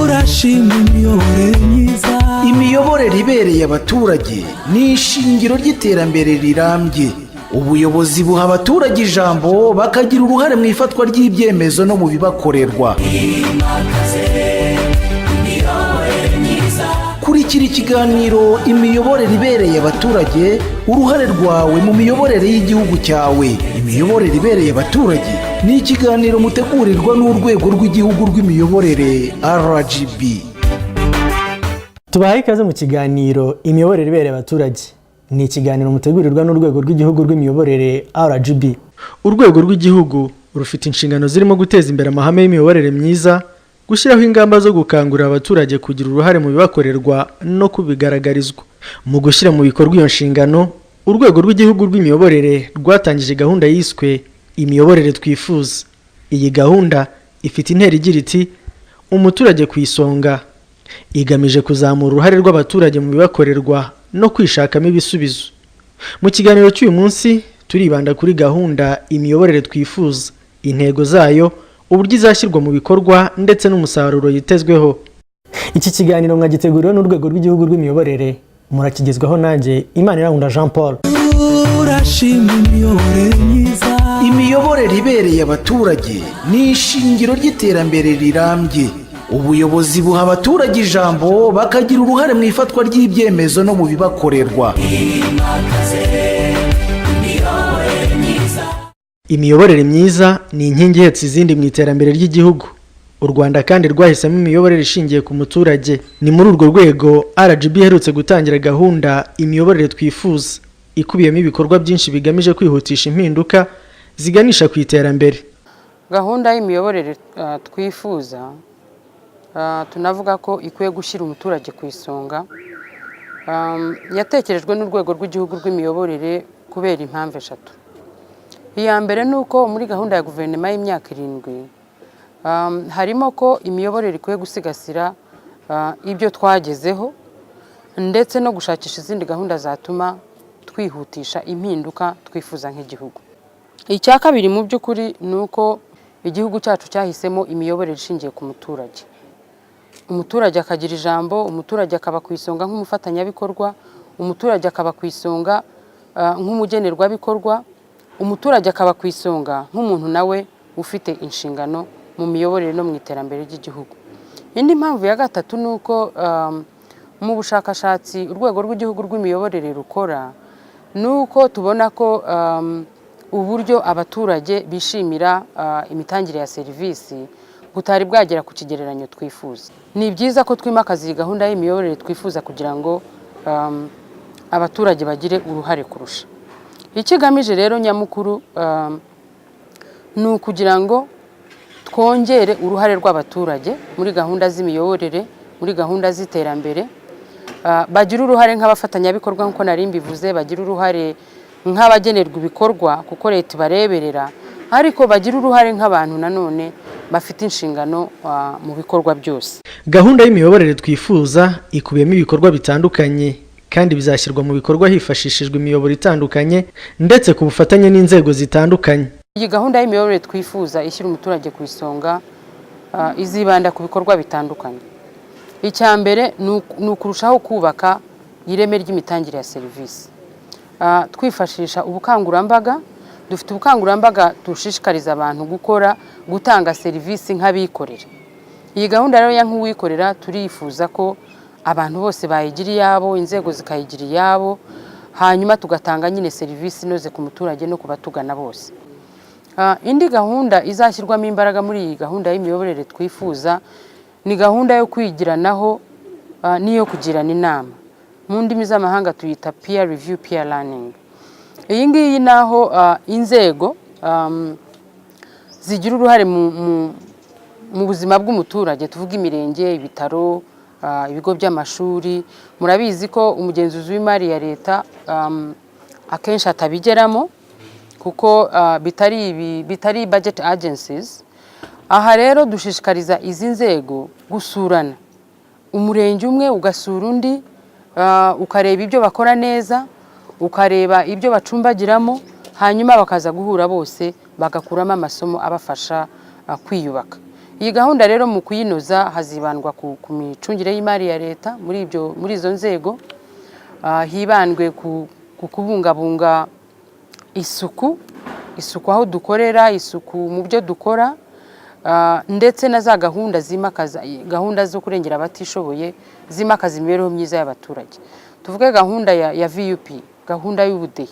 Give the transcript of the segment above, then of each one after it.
urashima imiyoborere myiza. Imiyoborere ibereye abaturage ni ishingiro ry'iterambere rirambye. Ubuyobozi buha abaturage ijambo bakagira uruhare mu ifatwa ry'ibyemezo no mu bibakorerwa. Kurikira ikiganiro imiyoborere ibereye abaturage, uruhare rwawe mu miyoborere y'igihugu cyawe. Imiyoborere ibereye abaturage ni ikiganiro mutegurirwa n'urwego rw'igihugu rw'imiyoborere RGB. Tubahaye ikaze mu kiganiro imiyoborere ibereye abaturage. Ni ikiganiro mutegurirwa n'urwego rw'igihugu rw'imiyoborere RGB. Urwego rw'igihugu rufite inshingano zirimo guteza imbere amahame y'imiyoborere myiza, gushyiraho ingamba zo gukangurira abaturage kugira uruhare mu bibakorerwa no kubigaragarizwa. Mu gushyira mu bikorwa iyo nshingano, urwego rw'igihugu rw'imiyoborere rwatangije gahunda yiswe Imiyoborere Twifuza. Iyi gahunda ifite intero igira iti umuturage ku isonga, igamije kuzamura uruhare rw'abaturage mu bibakorerwa no kwishakamo ibisubizo. Mu kiganiro cy'uyu munsi turibanda kuri gahunda Imiyoborere Twifuza, intego zayo, uburyo izashyirwa mu bikorwa ndetse n'umusaruro yitezweho. Iki kiganiro mwagiteguriwe n'urwego rw'igihugu rw'imiyoborere, murakigezwaho nanjye Imanirangunda Jean Paul. Urashima imiyoborere myiza. Imiyoborere ibereye abaturage ni ishingiro ry'iterambere rirambye. Ubuyobozi buha abaturage ijambo bakagira uruhare mu ifatwa ry'ibyemezo no mu bibakorerwa. Imiyoborere myiza ni inkingi ihetse izindi mu iterambere ry'igihugu. U Rwanda kandi rwahisemo imiyoborere ishingiye ku muturage. Ni muri urwo rwego RGB iherutse gutangira gahunda Imiyoborere Twifuza, ikubiyemo ibikorwa byinshi bigamije kwihutisha impinduka ziganisha ku iterambere. Gahunda y'imiyoborere twifuza tunavuga ko ikwiye gushyira umuturage ku isonga. Yatekerejwe n'urwego rw'igihugu rw'imiyoborere kubera impamvu eshatu. Iya mbere ni uko muri gahunda ya guverinoma y'imyaka 7 harimo ko imiyoborere ikwiye gusigasira ibyo twagezeho ndetse no gushakisha izindi gahunda zatuma twihutisha impinduka twifuza nk'igihugu. Icya kabiri mu by'ukuri ni uko igihugu cyacu cyahisemo imiyoborere ishingiye ku muturage. Umuturage akagira ijambo, umuturage akaba ku isonga nk'umufatanyabikorwa, umuturage akaba ku isonga nk'umugenerwabikorwa, umuturage akaba ku isonga nk'umuntu nawe ufite inshingano mu miyoborere no mu iterambere ry'igihugu. Indi mpamvu ya gatatu ni uko mu bushakashatsi urwego rw'igihugu rw'imiyoborere rukora, ni uko tubona ko uburyo abaturage bishimira imitangire ya serivisi butari bwagera ku kigereranyo twifuza. Ni byiza ko twimakaza iyi gahunda y'imiyoborere twifuza kugira ngo abaturage bagire uruhare kurusha. Ikigamije rero nyamukuru ni ukugira ngo twongere uruhare rw'abaturage muri gahunda z'imiyoborere, muri gahunda z'iterambere, bagira uruhare nk'abafatanyabikorwa nk'uko nari mbivuze, bagira uruhare nk'abagenerwa ibikorwa kuko leta ibareberera, ariko bagira uruhare nk'abantu nanone bafite inshingano mu bikorwa byose. Gahunda y'imiyoborere twifuza ikubiyemo ibikorwa bitandukanye kandi bizashyirwa mu bikorwa hifashishijwe imiyoboro itandukanye ndetse ku bufatanye n'inzego zitandukanye. Iyi gahunda y'imiyoborere twifuza ishyira umuturage ku isonga izibanda ku bikorwa bitandukanye. Icya mbere ni ukurushaho kubaka ireme ry'imitangire ya serivisi. Twifashisha ubukangurambaga, dufite ubukangurambaga dushishikariza abantu gutanga serivisi nk'abikorera. Iyi gahunda rero ya nk'uwikorera turifuza ko abantu bose bayigira iyabo, inzego zikayigira iyabo, hanyuma tugatanga nyine serivisi inoze ku muturage no ku batugana bose. Indi gahunda izashyirwamo imbaraga muri iyi gahunda y'imiyoborere twifuza ni gahunda yo kwigiranaho n'iyo kugirana inama. Mu ndimi z'amahanga tuyita peer review, peer learning. Iyi ngiyi naho inzego zigira uruhare mu buzima bw'umuturage, tuvuga imirenge, ibitaro, ibigo by'amashuri. Murabizi ko umugenzuzi w'imari ya leta akenshi atabigeramo kuko bitari budget agencies. Aha rero dushishikariza izi nzego gusurana, umurenge umwe ugasura undi, ukareba ibyo bakora neza, ukareba ibyo bacumbagiramo, hanyuma bakaza guhura bose bagakuramo amasomo abafasha kwiyubaka. iyi gahunda rero mu kuyinoza hazibandwa ku micungire y'imari ya leta muri izo nzego, hibandwe ku kubungabunga isuku aho dukorera, isuku mu byo dukora, ndetse na za gahunda zimakaza gahunda zo kurengera abatishoboye, zimakaza imibereho myiza y'abaturage. Tuvuge gahunda ya VUP, gahunda y'ubudehe,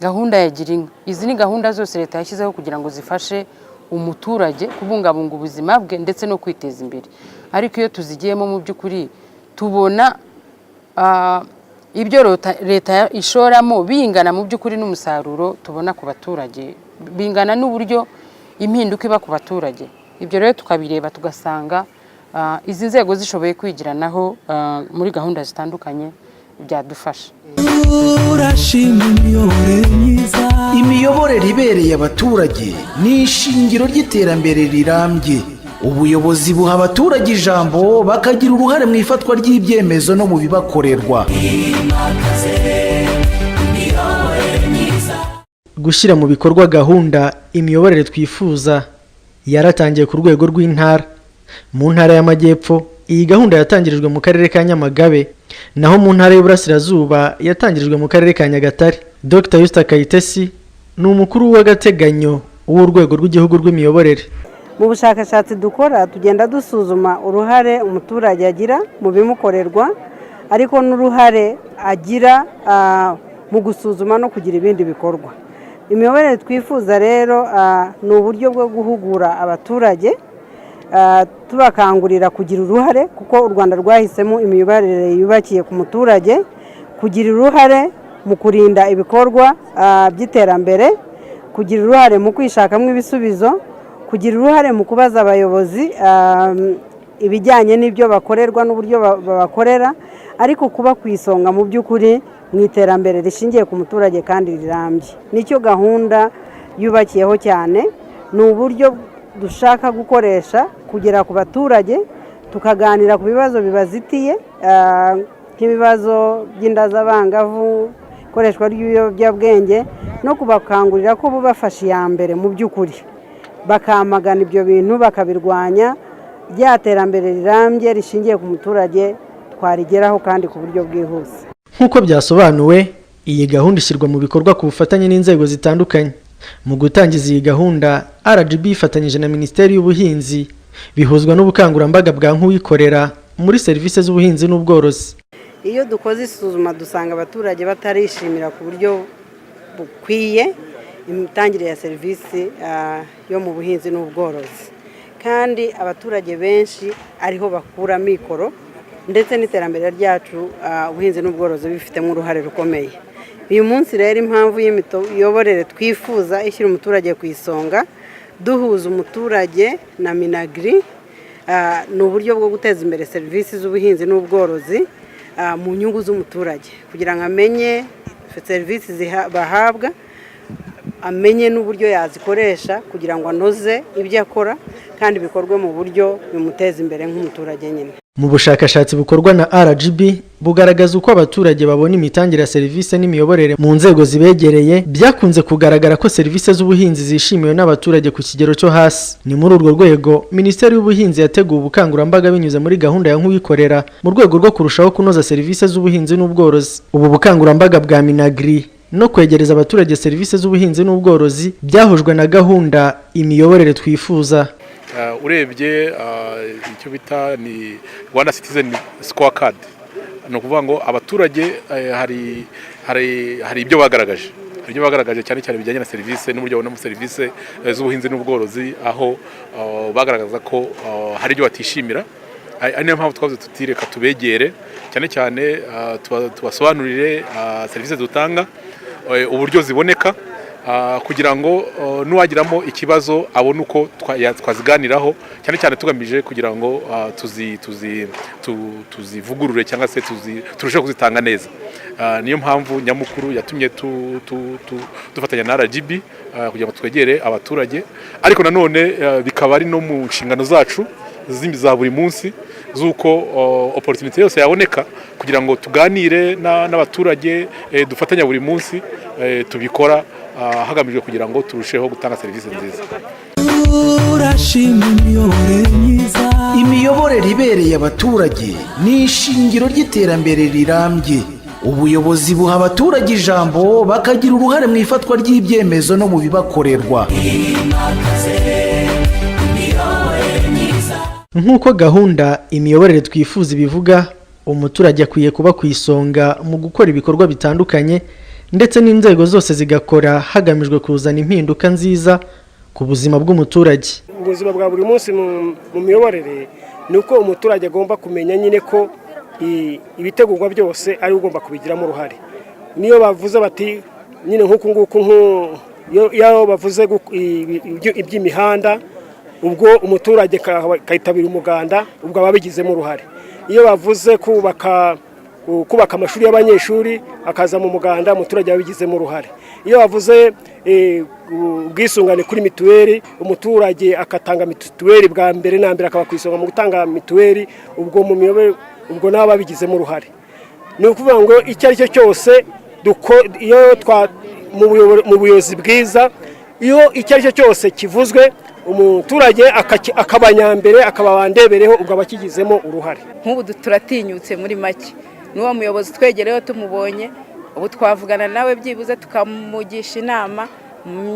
gahunda ya girinka. Izi ni gahunda zose leta yashyizeho kugira ngo zifashe umuturage kubungabunga ubuzima bwe ndetse no kwiteza imbere. Ariko iyo tuzigiyemo mu by'ukuri tubona ibyo leta ishoramo bingana mu by'ukuri n'umusaruro tubona ku baturage, bingana n'uburyo impinduka iba ku baturage. Ibyo rero tukabireba tugasanga izi nzego zishoboye kwigiranaho muri gahunda zitandukanye byadufasha. Imiyoborere ibereye abaturage ni ishingiro ry'iterambere rirambye. Ubuyobozi buha abaturage ijambo bakagira uruhare mu ifatwa ry'ibyemezo no mu bibakorerwa. Gushyira mu bikorwa gahunda imiyoborere twifuza yaratangiye ku rwego rw'intara. Mu ntara y'Amajyepfo iyi gahunda yatangirijwe mu karere ka Nyamagabe, naho mu ntara y'Uburasirazuba yatangirijwe mu karere ka Nyagatare. Dr. Yusta Kayitesi ni umukuru w'agateganyo w'urwego rw'igihugu rw'imiyoborere. Mu bushakashatsi dukora tugenda dusuzuma uruhare umuturage agira mu bimukorerwa, ariko n'uruhare agira mu gusuzuma no kugira ibindi bikorwa. Imiyoborere twifuza rero ni uburyo bwo guhugura abaturage, tubakangurira kugira uruhare, kuko u Rwanda rwahisemo imiyoborere yubakiye ku muturage, kugira uruhare mu kurinda ibikorwa by'iterambere, kugira uruhare mu kwishakamo ibisubizo, kugira uruhare mu kubaza abayobozi ibijyanye n'ibyo bakorerwa n'uburyo babakorera, ariko kuba ku isonga mu by'ukuri mu iterambere rishingiye ku muturage kandi rirambye. Nicyo gahunda yubakiyeho cyane, ni uburyo dushaka gukoresha kugera ku baturage, tukaganira ku bibazo bibazitiye nk'ibibazo by'inda z'abangavu, ikoreshwa ry'ibiyobyabwenge, no kubakangurira ko bubafasha iya mbere mu by'ukuri, bakamagana ibyo bintu bakabirwanya, rya terambere rirambye rishingiye ku muturage twarigeraho kandi ku buryo bwihuse. Nk'uko byasobanuwe, iyi gahunda ishyirwa mu bikorwa ku bufatanye n'inzego zitandukanye. Mu gutangiza iyi gahunda, RGB ifatanyije na Minisiteri y'Ubuhinzi bihuzwa n'ubukangurambaga bwa nk'uwikorera muri serivisi z'ubuhinzi n'ubworozi. Iyo dukoze isuzuma dusanga abaturage batarishimira ku buryo bukwiye imitangire ya serivisi yo mu buhinzi n'ubworozi, kandi abaturage benshi ariho bakura mikoro, ndetse n'iterambere ryacu ubuhinzi n'ubworozi bifitemo uruhare rukomeye. Uyu munsi rero impamvu y'imiyoborere twifuza ishyira umuturage ku isonga, duhuza umuturage na Minagri, ni uburyo bwo guteza imbere serivisi z'ubuhinzi n'ubworozi mu nyungu z'umuturage, kugira ngo amenye serivisi bahabwa, amenye n'uburyo yazikoresha kugira ngo anoze ibyo akora kandi bikorwe mu buryo bimuteza imbere nk'umuturage nyine. Mu bushakashatsi bukorwa na RGB bugaragaza uko abaturage babona imitangire ya serivisi n'imiyoborere mu nzego zibegereye, byakunze kugaragara ko serivisi z'ubuhinzi zishimiwe n'abaturage ku kigero cyo hasi. Ni muri urwo rwego Minisiteri y'Ubuhinzi yateguye ubukangurambaga binyuze muri gahunda ya nk'uwikorera mu rwego rwo kurushaho kunoza serivisi z'ubuhinzi n'ubworozi. Ubu bukangurambaga bwa Minagri no kwegereza abaturage serivisi z'ubuhinzi n'ubworozi byahujwe na gahunda imiyoborere twifuza. Urebye icyo bita ni Rwanda Citizen Scorecard, ni ukuvuga ngo abaturage hari ibyo bagaragaje cyane cyane bijyanye na serivisi n'uburyo babona serivisi z'ubuhinzi n'ubworozi, aho bagaragaza ko hari ibyo batishimira. Ari niyo mpamvu twavuze tuti reka tubegere cyane cyane tubasobanurire serivisi dutanga, uburyo ziboneka, kugira ngo nuwagiramo ikibazo abone uko twaziganiraho, cyane cyane tugamije kugira ngo tuzivugurure cyangwa se turusheho kuzitanga neza. Niyo mpamvu nyamukuru yatumye dufatanya na RGB kugira ngo twegere abaturage, ariko nanone bikaba ari no mu nshingano zacu za buri munsi z'uko opportunity yose yaboneka kugira ngo tuganire n'abaturage, dufatanya buri munsi, tubikora hagamijwe kugira ngo turusheho gutanga serivisi nziza. turashima imiyoborere myiza. Imiyoborere ibereye abaturage ni ishingiro ry'iterambere rirambye. Ubuyobozi buha abaturage ijambo bakagira uruhare mu ifatwa ry'ibyemezo no mu bibakorerwa. Nk'uko gahunda imiyoborere twifuza ibivuga, umuturage akwiye kuba ku isonga mu gukora ibikorwa bitandukanye ndetse n'inzego zose zigakora hagamijwe kuzana impinduka nziza ku buzima bw'umuturage. Ubuzima bwa buri munsi mu miyoborere ni uko umuturage agomba kumenya nyine ko ibitegurwa byose ari ugomba kubigiramo uruhare. Niyo bavuze bati nyine nk'uku iyo bavuze iby'imihanda, ubwo umuturage kayitabira umuganda, ubwo ababigizemo uruhare. Iyo bavuze kubaka amashuri y'abanyeshuri akaza mu muganda, umuturage ababigizemo uruhare. Iyo bavuze ubwisungane kuri mituweli, umuturage akatanga mituweli bwa mbere na mbere, akaba ku isonga mu gutanga mituweli, ubwo mu miyoborere ubwo nabo babigizemo uruhare. Ni ukuvuga ngo icyo ari cyo cyose iyo mu buyobozi bwiza, iyo icyo ari cyo cyose kivuzwe, umuturage akabanyambere, akababandebereho, ubwo abakigizemo uruhare. Nk'ubu turatinyutse muri make, n'uwo muyobozi twegereyeho tumubonye, ubu twavugana nawe byibuze tukamugisha inama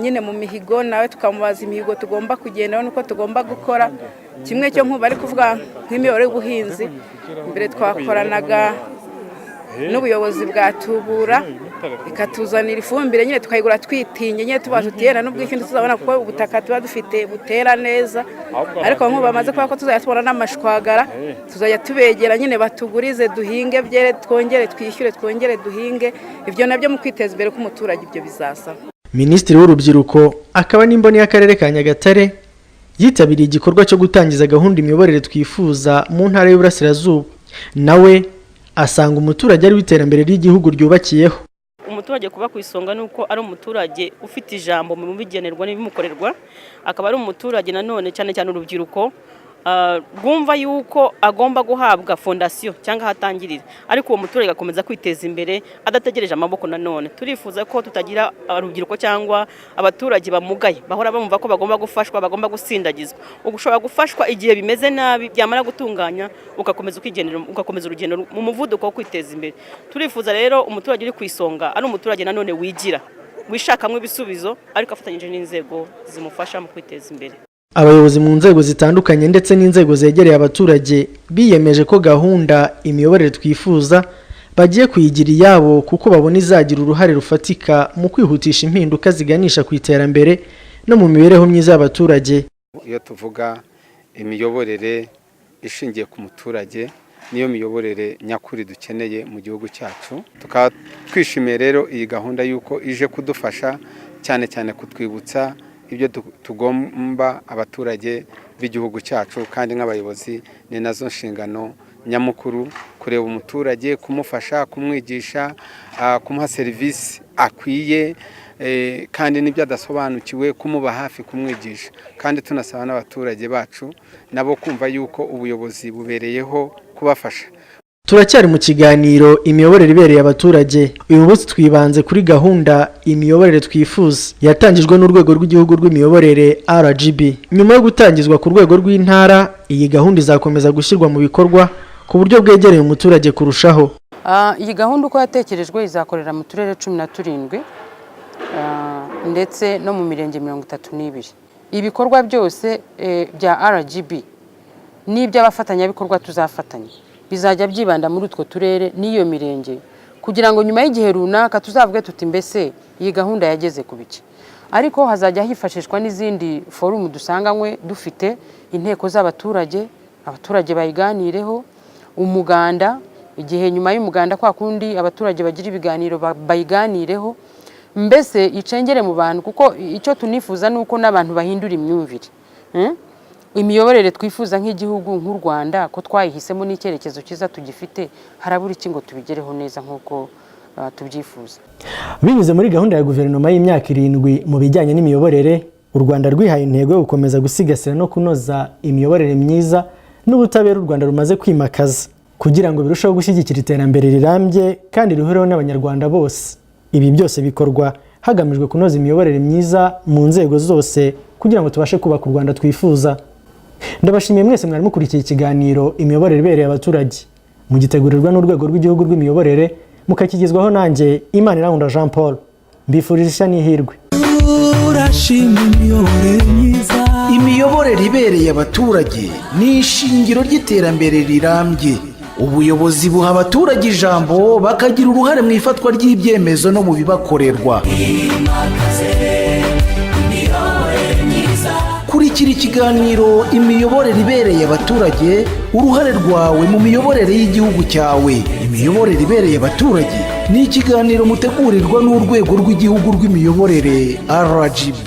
nyine mu mihigo, nawe tukamubaza imihigo tugomba kugendaho nuko tugomba gukora. Kimwe cyo nk'ubu bari kuvuga nk'imiyoborere y'ubuhinzi, mbere twakoranaga n'ubuyobozi bwa Tubura, ikatuzanira ifumbire nyine tukayigura twitinye, nyine tubaje utiyera n'ubwishyu tuzabona kuko ubutaka tuba dufite butera neza. Ariko nk'ubu bamaze kuba ko tuzajya tubona n'amashwagara, tuzajya tubegera nyine batugurize duhinge, byere twongere twishyure, twongere duhinge. Ibyo nabyo mu kwiteza imbere k'umuturage ibyo bizasa. Minisitiri w'urubyiruko akaba n'imboni y'akarere ka Nyagatare yitabiriye igikorwa cyo gutangiza gahunda imiyoborere twifuza mu ntara y'Uburasirazuba. Nawe asanga umuturage ari w'iterambere ry'igihugu ryubakiyeho. Umuturage kuba ku isonga nuko ari umuturage ufite ijambo mu bigenerwa n'ibimukorerwa, akaba ari umuturage nanone cyane cyane urubyiruko rwumva yuko agomba guhabwa fondasiyo cyangwa hatangirira, ariko uwo muturage akomeza kwiteza imbere adategereje amaboko. Nanone turifuza ko tutagira urubyiruko cyangwa abaturage bamugaye bahora bumva ko bagomba gufashwa, bagomba gusindagizwa. Ugushobora gufashwa igihe bimeze nabi, byamara gutunganya ugakomeza ukigendera, ugakomeza urugendo mu muvuduko wo kwiteza imbere. Turifuza rero umuturage uri ku isonga ari umuturage nanone wigira, wishakamwe ibisubizo, ariko afatanyije n'inzego zimufasha mu kwiteza imbere. Abayobozi mu nzego zitandukanye ndetse n'inzego zegereye abaturage biyemeje ko gahunda imiyoborere twifuza bagiye kuyigira iyabo, kuko babona izagira uruhare rufatika mu kwihutisha impinduka ziganisha ku iterambere no mu mibereho myiza y'abaturage. Iyo tuvuga imiyoborere ishingiye ku muturage, niyo miyoborere nyakuri dukeneye mu gihugu cyacu. Tukaba twishimiye rero iyi gahunda yuko ije kudufasha cyane cyane kutwibutsa ibyo tugomba abaturage b'igihugu cyacu, kandi nk'abayobozi ni nazo nshingano nyamukuru, kureba umuturage, kumufasha, kumwigisha, kumuha serivisi akwiye, kandi n'ibyo adasobanukiwe kumuba hafi, kumwigisha. Kandi tunasaba n'abaturage bacu nabo kumva yuko ubuyobozi bubereyeho kubafasha. Turacyari mu kiganiro imiyoborere ibereye abaturage. Uyu munsi twibanze kuri gahunda imiyoborere twifuza yatangijwe n'urwego rw'igihugu rw'imiyoborere RGB. Nyuma yo gutangizwa ku rwego rw'intara, iyi gahunda izakomeza gushyirwa mu bikorwa ku buryo bwegereye umuturage kurushaho. Iyi gahunda uko yatekerejwe izakorera mu turere 17 ndetse no mu mirenge 32. Ibikorwa byose bya RGB n'iby'abafatanyabikorwa tuzafatanya bizajya byibanda muri utwo turere n'iyo mirenge, kugira ngo nyuma y'igihe runaka tuzavuge tuti mbese iyi gahunda yageze ku biki. Ariko hazajya hifashishwa n'izindi forum dusanganywe dufite, inteko z'abaturage, abaturage bayiganireho, umuganda, igihe nyuma y'umuganda kwa kundi abaturage bagira ibiganiro bayiganireho, mbese icengere mu bantu, kuko icyo tunifuza nuko n'abantu bahindura imyumvire. Imiyoborere twifuza nk'igihugu nk'u Rwanda ko twayihisemo n'icyerekezo cyiza tugifite, harabura iki ngo tubigereho neza nk'uko tubyifuza. Binyuze muri gahunda ya guverinoma y'imyaka 7 mu bijyanye n'imiyoborere, u Rwanda rwihaye intego yo gukomeza gusigasira no kunoza imiyoborere myiza n'ubutabera u Rwanda rumaze kwimakaza, kugira ngo birusheho gushyigikira iterambere rirambye kandi rihureho n'abanyarwanda bose. Ibi byose bikorwa hagamijwe kunoza imiyoborere myiza mu nzego zose kugira ngo tubashe kubaka u Rwanda twifuza. Ndabashimiye mwese mwari mukurikiye ikiganiro imiyoborere ibereye abaturage, mugitegurirwa n'urwego rw'igihugu rw'imiyoborere, mukakigezwaho nanjye Imanirahunda Jean Paul. Mbifurije ishya n'ihirwe. Imiyoborere ibereye abaturage ni ishingiro ry'iterambere rirambye. Ubuyobozi buha abaturage ijambo bakagira uruhare mu ifatwa ry'ibyemezo no mu bibakorerwa. Kurikira ikiganiro imiyoborere ibereye abaturage, uruhare rwawe mu miyoborere y'igihugu cyawe. Imiyoborere ibereye abaturage ni ikiganiro mutegurirwa n'urwego rw'igihugu rw'imiyoborere RGB.